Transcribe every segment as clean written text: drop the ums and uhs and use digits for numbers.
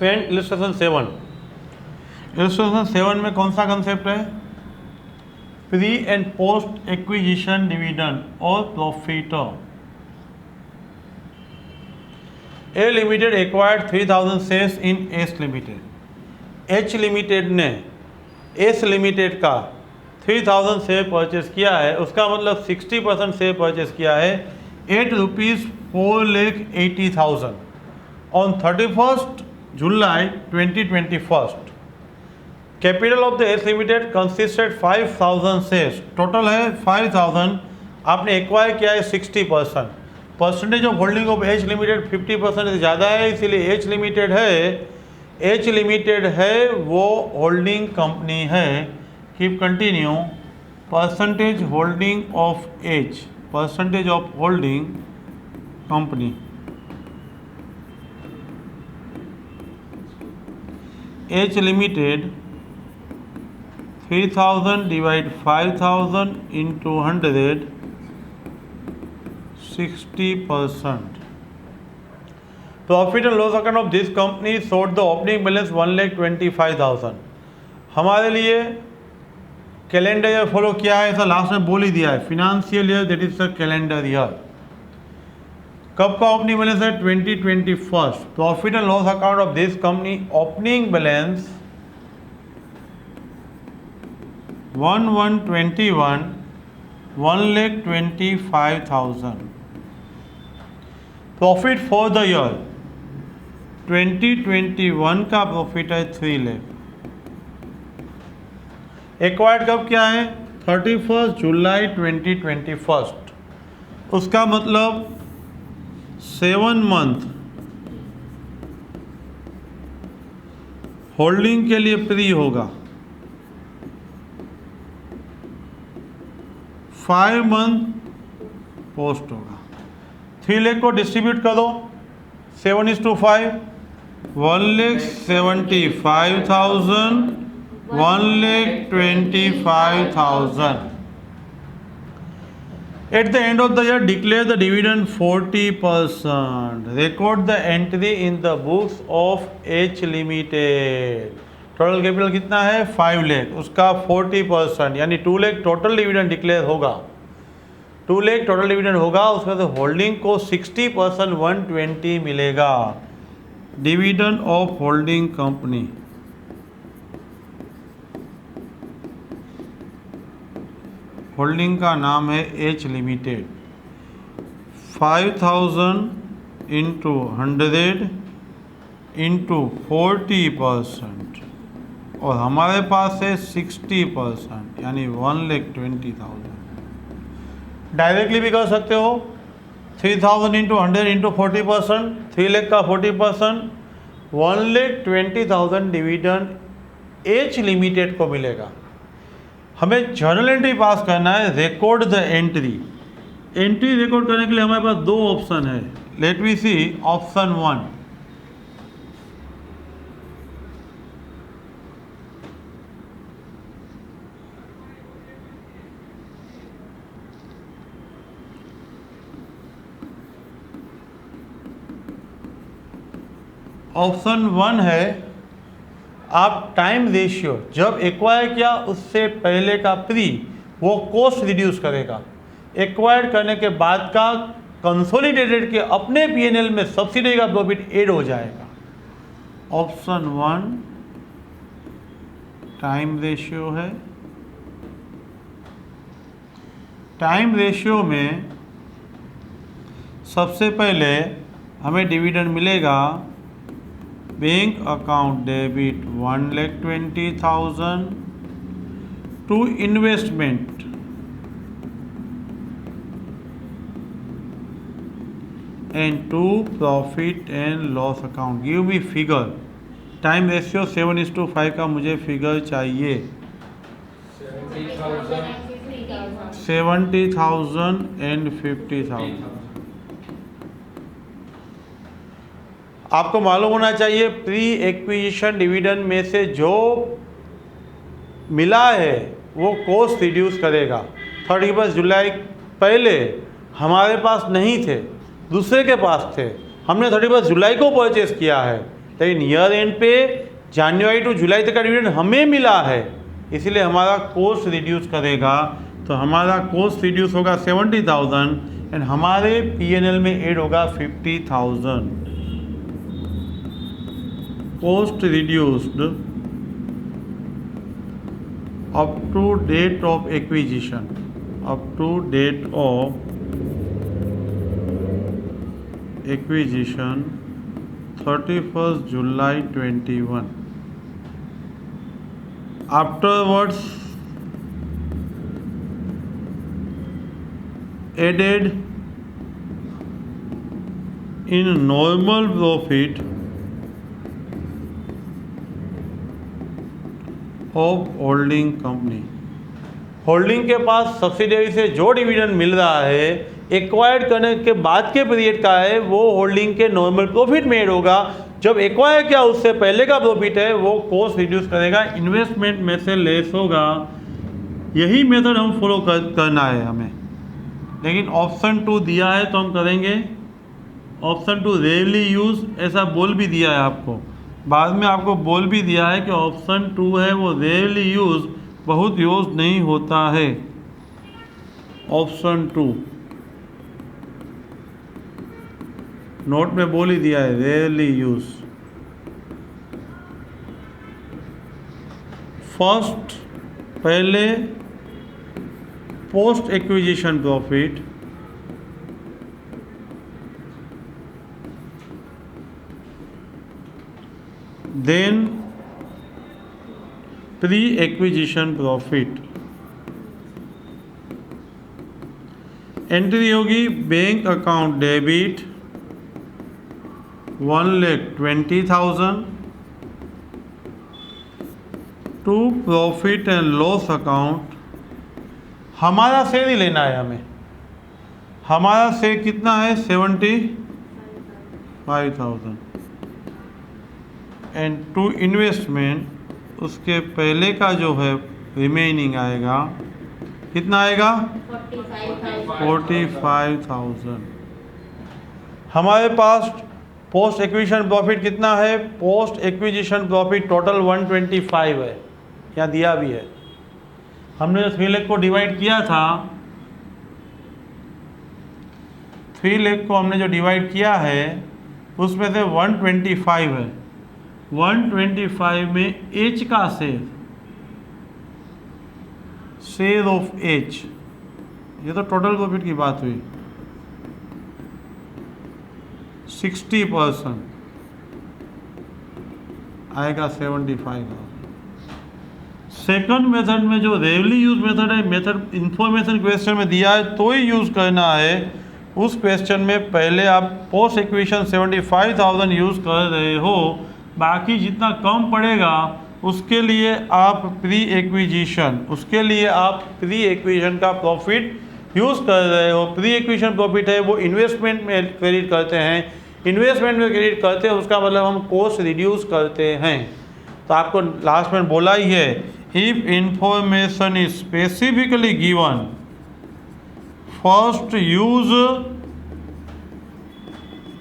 Friend illustration 7, illustration 7 में कौन सा कंसेप्ट है? Pre and post acquisition dividend और profit. A limited acquired 3000 shares in S limited. H limited ने S limited का 3000 शेयर परचेस किया है, उसका मतलब 60% शेयर परचेस किया है at rupees 4,80,000 on 31st July 2021। Capital of the S limited consisted 5000 shares, total है 5000, आपने एक्वायर किया है 60%। Percentage of holding of H limited 50% से ज़्यादा है, इसीलिए एच लिमिटेड है वो होल्डिंग कंपनी है। Keep continue. Percentage holding of H, percentage of holding company, H limited 3000 divide 5000 into 100, 60%। Profit and loss account of this company showed the opening balance 1,25,000। हमारे लिए calendar year follow किया है, ऐसा last में बोल ही दिया है, financial year that is the calendar year. कब का ओपनिंग बैलेंस है? 2021। Profit and loss account of this company opening balance 1,121, 1,25,000। Profit for the year 2021 का प्रॉफिट है 3 लाख। एक्वायर्ड कब क्या है? 31 जुलाई 2021। उसका मतलब 7 मंथ होल्डिंग के लिए प्री होगा, 5 मंथ पोस्ट होगा। 3 लाख को डिस्ट्रीब्यूट करो 7:5, 1,75,000, 1,25,000। At the end of the year, declare the dividend 40%. Record the entry in the books of H Limited. Total capital कितना है? 5 लाख, उसका 40% यानी 2 लाख टोटल डिविडेंड डिक्लेयर होगा। 2 लाख टोटल डिविडेंड होगा, उसमें से होल्डिंग को 60% 120 मिलेगा। Dividend of holding company, holding का नाम है एच लिमिटेड। 5,000 इंटू 100 इंटू 40%, और हमारे पास है 60% यानी 1,20,000। डायरेक्टली भी कर सकते हो, 3,000 इंटू 100 इंटू 40%, 3 लाख का 40%, 1,20,000 डिविडेंड एच लिमिटेड को मिलेगा। हमें जर्नल एंट्री पास करना है, record the entry. Entry record करने के लिए हमारे पास 2 ऑप्शन है। Let we see option 1। Option 1 है आप टाइम रेशियो जब एक्वायर किया उससे पहले का प्री वो कॉस्ट रिड्यूस करेगा, एक्वायर करने के बाद का कंसोलिडेटेड के अपने पीएनएल में सब्सिडी का प्रॉफिट ऐड हो जाएगा। ऑप्शन 1 टाइम रेशियो है। टाइम रेशियो में सबसे पहले हमें डिविडेंड मिलेगा bank account debit 1,20,000 to investment and to profit and loss account. Give me figure. Time ratio 7:5 का मुझे फिगर चाहिए। 70,000 एंड 50,000। आपको मालूम होना चाहिए प्री एक्विजिशन डिविडेंड में से जो मिला है वो कॉस्ट रिड्यूस करेगा। 31 जुलाई पहले हमारे पास नहीं थे, दूसरे के पास थे, हमने 31 जुलाई को परचेस किया है, लेकिन ईयर एंड पे जनवरी टू जुलाई तक का डिविडेंड हमें मिला है, इसलिए हमारा कॉस्ट रिड्यूस करेगा। तो हमारा कॉस्ट रिड्यूस होगा 70,000 एंड हमारे P&L में ऐड होगा 50,000। Cost reduced up to date of acquisition, up to date of acquisition 31st July 21। Afterwards added in normal profit of holding company। Holding के पास सब्सिडरी से जो डिविडेंड मिल रहा है एक्वायर्ड करने के बाद के पीरियड का है, वो होल्डिंग के नॉर्मल प्रॉफिट में ऐड होगा। जब एक्वायर किया उससे पहले का प्रॉफिट है वो कॉस्ट रिड्यूस करेगा, इन्वेस्टमेंट में से लेस होगा। यही मेथड हम फॉलो करना है हमें। लेकिन ऑप्शन 2 दिया है तो हम करेंगे। ऑप्शन 2 रेयरली यूज ऐसा बोल भी दिया है आपको, बाद में आपको बोल भी दिया है कि ऑप्शन 2 है वो रेयरली यूज, बहुत यूज नहीं होता है। ऑप्शन 2 नोट में बोल ही दिया है, रेयरली यूज। फर्स्ट पहले post acquisition profit, then pre acquisition profit. Entry होगी bank account debit 1,20,000 to profit and loss account. हमारा शेयर ही लेना है हमें। हमारा शेयर कितना है 75,000 एंड टू इन्वेस्टमेंट उसके पहले का जो है रिमेनिंग आएगा, कितना आएगा 45,000। हमारे पास पोस्ट एक्विजिशन प्रॉफिट कितना है, पोस्ट एक्विजिशन प्रॉफिट टोटल 125 है, यहाँ दिया भी है। हमने जो 3 लाख को डिवाइड किया था, 3 लाख को हमने जो डिवाइड किया है उसमें से 125 है। 125 में एच का शेयर ऑफ एच, ये तो टोटल प्रॉफिट की बात हुई, 60% आएगा 75,000। सेकंड मेथड में जो रेयरली यूज मेथड है, मेथड इंफॉर्मेशन क्वेश्चन में दिया है तो ही यूज करना है। उस क्वेश्चन में पहले आप पोस्ट एक्विजिशन 75,000 यूज कर रहे हो, बाकी जितना कम पड़ेगा उसके लिए आप प्री एक्विजिशन का प्रॉफिट यूज़ कर रहे हो। प्री एक्विजिशन प्रॉफिट है वो इन्वेस्टमेंट में क्रेडिट करते हैं, इन्वेस्टमेंट में क्रेडिट करते हैं उसका मतलब हम कॉस्ट रिड्यूस करते हैं। तो आपको लास्ट में बोला ही है, if information is specifically given first use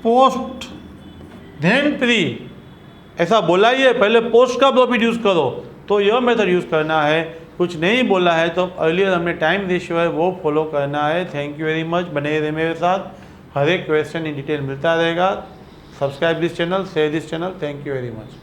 post then pre, ऐसा बोला ही है, पहले पोस्ट का प्रॉफिट यूज करो, तो यह मेथड यूज करना है। कुछ नहीं बोला है तो अर्लियर हमने टाइम रेशियो है वो फॉलो करना है। थैंक यू वेरी मच, बने रहे मेरे साथ, हर एक क्वेश्चन इन डिटेल मिलता रहेगा। Subscribe this channel, share this channel. Thank you very much.